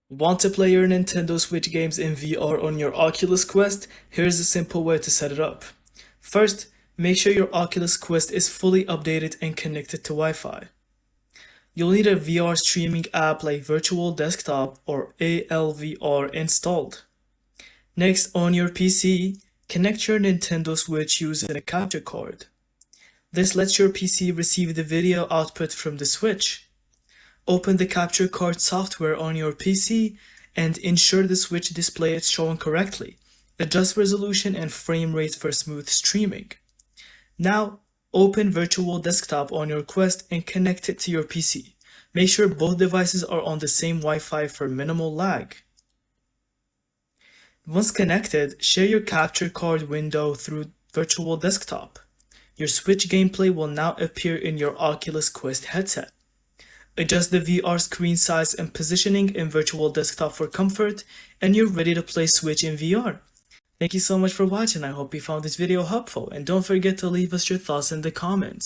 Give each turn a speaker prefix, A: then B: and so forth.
A: Want to play your Nintendo Switch games in VR on your Oculus Quest? Here's a simple way to set it up. First, make sure your Oculus Quest is fully updated and connected to Wi-Fi. You'll need a VR streaming app like Virtual Desktop or ALVR installed. Next, on your PC, connect your Nintendo Switch using a capture card. This lets your PC receive the video output from the Switch. Open the capture card software on your PC and ensure the Switch display is shown correctly. Adjust resolution and frame rate for smooth streaming. Now, open Virtual Desktop on your Quest and connect it to your PC. Make sure both devices are on the same Wi-Fi for minimal lag. Once connected, share your capture card window through Virtual Desktop. Your Switch gameplay will now appear in your Oculus Quest headset. Adjust the VR screen size and positioning in Virtual Desktop for comfort, and you're ready to play Switch in VR. Thank you so much for watching. I hope you found this video helpful, and don't forget to leave us your thoughts in the comments.